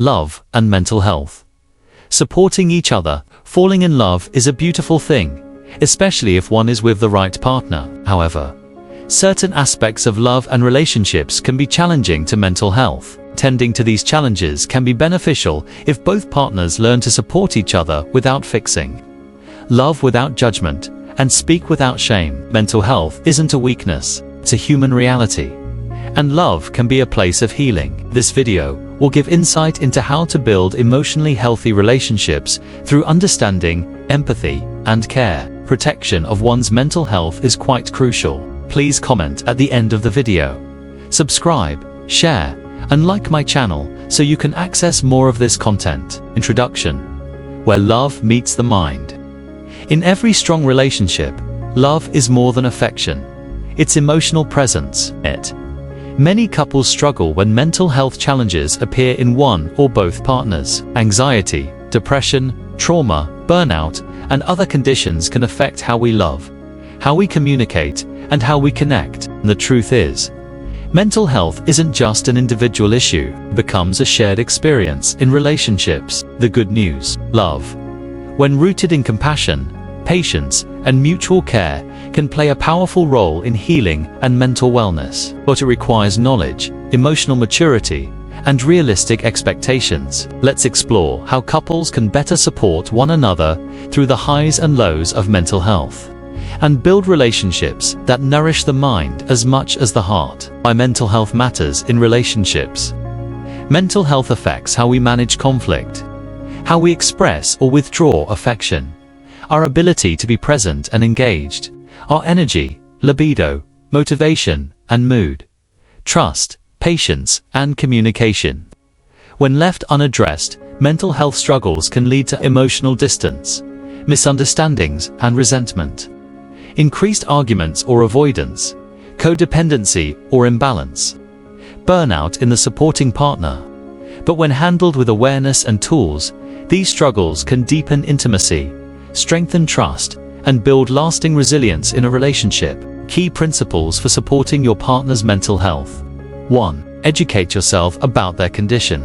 love, and mental health. Supporting each other, falling in love is a beautiful thing, especially if one is with the right partner. However, certain aspects of love and relationships can be challenging to mental health. Tending to these challenges can be beneficial if both partners learn to support each other without fixing, love without judgment, and speak without shame. Mental health isn't a weakness, it's a human reality, and love can be a place of healing. This video will give insight into how to build emotionally healthy relationships through understanding, empathy, and care. Protection of one's mental health is quite crucial. Please comment at the end of the video. Subscribe, share, and like my channel so you can access more of this content. Introduction: where love meets the mind. In every strong relationship, love is more than affection. It's emotional presence. Many couples struggle when mental health challenges appear in one or both partners. Anxiety, depression, trauma, burnout, and other conditions can affect how we love, how we communicate, and how we connect. And the truth is, mental health isn't just an individual issue, it becomes a shared experience in relationships. The good news: love, when rooted in compassion, patience, and mutual care, can play a powerful role in healing and mental wellness. But it requires knowledge, emotional maturity, and realistic expectations. Let's explore how couples can better support one another through the highs and lows of mental health, and build relationships that nourish the mind as much as the heart. Why mental health matters in relationships. Mental health affects how we manage conflict, how we express or withdraw affection, our ability to be present and engaged, our energy, libido, motivation, and mood, trust, patience, and communication. When left unaddressed, mental health struggles can lead to emotional distance, misunderstandings, and resentment, increased arguments or avoidance, codependency or imbalance, burnout in the supporting partner. But when handled with awareness and tools, these struggles can deepen intimacy, strengthen trust, and build lasting resilience in a relationship. Key principles for supporting your partner's mental health. 1. Educate yourself about their condition.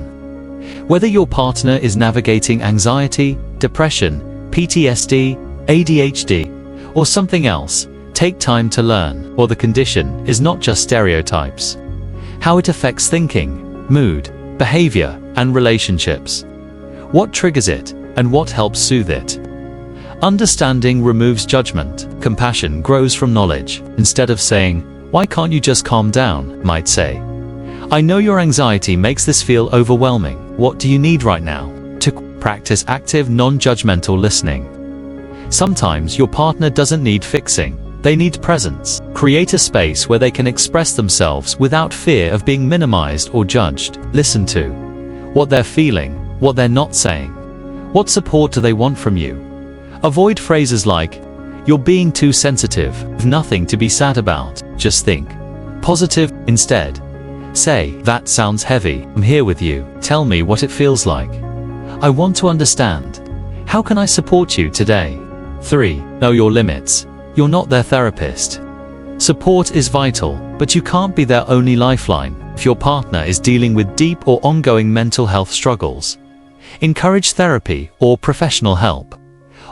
Whether your partner is navigating anxiety, depression, PTSD, ADHD, or something else, take time to learn. Or the condition is not just stereotypes. How it affects thinking, mood, behavior, and relationships. What triggers it, and what helps soothe it. Understanding removes judgment. Compassion grows from knowledge. Instead of saying, "Why can't you just calm down?" might say, "I know your anxiety makes this feel overwhelming. What do you need right now?" To practice active, non-judgmental listening. Sometimes your partner doesn't need fixing, they need presence. Create a space where they can express themselves without fear of being minimized or judged. Listen to what they're feeling, what they're not saying. What support do they want from you? Avoid phrases like, "You're being too sensitive," nothing to be sad about. Just think positive. Instead, say, "That sounds heavy. I'm here with you. Tell me what it feels like. I want to understand. How can I support you today?" 3. Know your limits. You're not their therapist. Support is vital, but you can't be their only lifeline. If your partner is dealing with deep or ongoing mental health struggles, encourage therapy or professional help.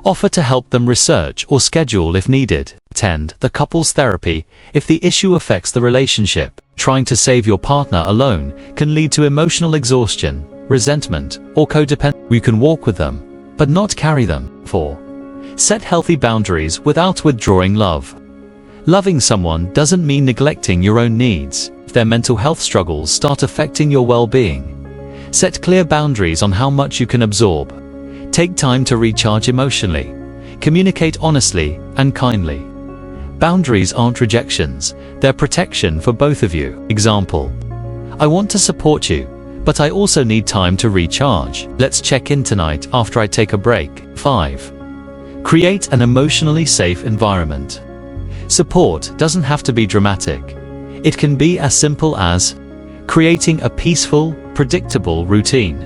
Offer to help them research or schedule if needed. Attend the couples therapy if the issue affects the relationship. Trying to save your partner alone can lead to emotional exhaustion, resentment, or codependence. You can walk with them, but not carry them. 4. Set healthy boundaries without withdrawing love. Loving someone doesn't mean neglecting your own needs. If their mental health struggles start affecting your well-being, set clear boundaries on how much you can absorb. Take time to recharge emotionally. Communicate honestly and kindly. Boundaries aren't rejections, they're protection for both of you. Example: "I want to support you, but I also need time to recharge. Let's check in tonight after I take a break." 5. Create an emotionally safe environment. Support doesn't have to be dramatic. It can be as simple as creating a peaceful, predictable routine,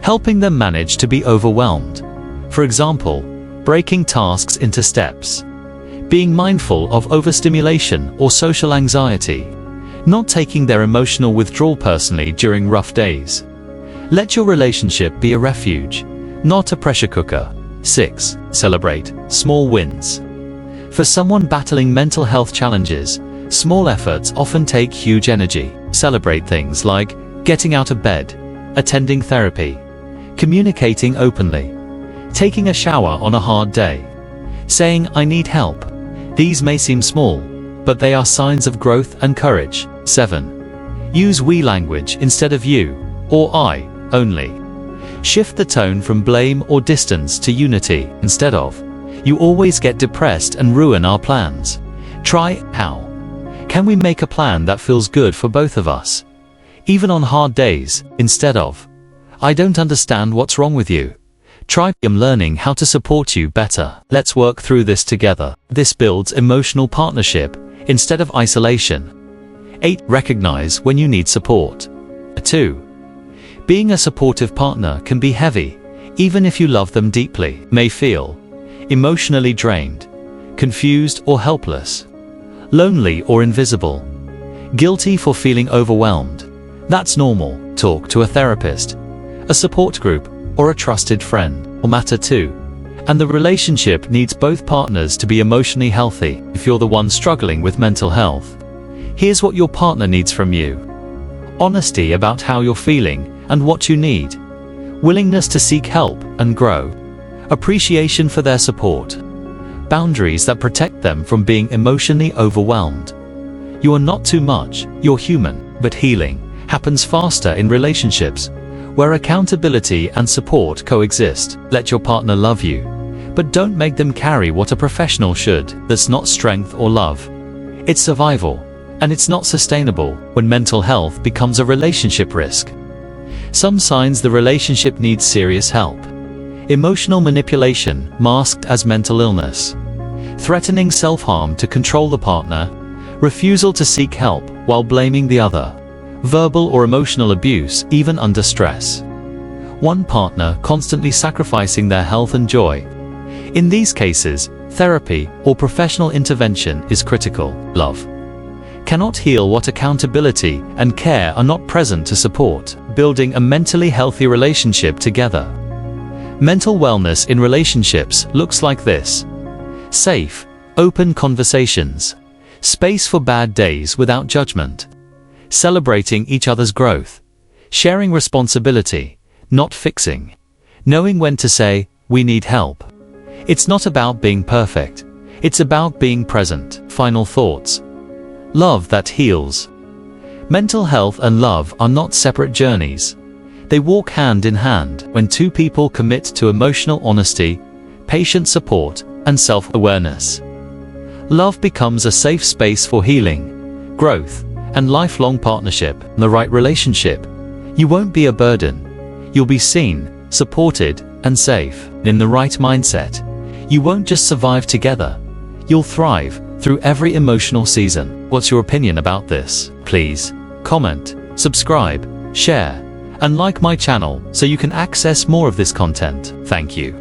helping them manage to be overwhelmed. For example, breaking tasks into steps, being mindful of overstimulation or social anxiety, not taking their emotional withdrawal personally during rough days. Let your relationship be a refuge, not a pressure cooker. 6. Celebrate small wins. For someone battling mental health challenges, small efforts often take huge energy. Celebrate things like getting out of bed, attending therapy, communicating openly, taking a shower on a hard day, saying "I need help." These may seem small, but they are signs of growth and courage. 7. Use we language instead of you or I only. Shift the tone from blame or distance to unity instead of "You always get depressed and ruin our plans." Try "How can we make a plan that feels good for both of us, even on hard days," instead of "I don't understand what's wrong with you." Try "I'm learning how to support you better. Let's work through this together." This builds emotional partnership instead of isolation. 8. Recognize when you need support. 2. Being a supportive partner can be heavy, even if you love them deeply. May feel emotionally drained, confused or helpless, lonely or invisible, guilty for feeling overwhelmed. That's normal. Talk to a therapist, a support group, or a trusted friend. Or matter 2. And the relationship needs both partners to be emotionally healthy. If you're the one struggling with mental health, here's what your partner needs from you: honesty about how you're feeling and what you need, willingness to seek help and grow, appreciation for their support, boundaries that protect them from being emotionally overwhelmed. You are not too much, you're human. But healing happens faster in relationships where accountability and support coexist. Let your partner love you, but don't make them carry what a professional should. That's not strength or love. It's survival, and it's not sustainable when mental health becomes a relationship risk. Some signs the relationship needs serious help: emotional manipulation masked as mental illness, threatening self-harm to control the partner, refusal to seek help while blaming the other, verbal or emotional abuse even under stress, one partner constantly sacrificing their health and joy. In these cases, therapy or professional intervention is critical. Love cannot heal what accountability and care are not present to support. Building a mentally healthy relationship together. Mental wellness in relationships looks like this: safe, open conversations, space for bad days without judgment, celebrating each other's growth, sharing responsibility, not fixing, knowing when to say, "We need help." It's not about being perfect, it's about being present. Final thoughts. Love that heals. Mental health and love are not separate journeys. They walk hand in hand. When two people commit to emotional honesty, patient support, and self-awareness, love becomes a safe space for healing, growth, and lifelong partnership. In the right relationship, you won't be a burden. You'll be seen, supported, and safe. In the right mindset, you won't just survive together. You'll thrive through every emotional season. What's your opinion about this? Please comment, subscribe, share, and like my channel so you can access more of this content. Thank you.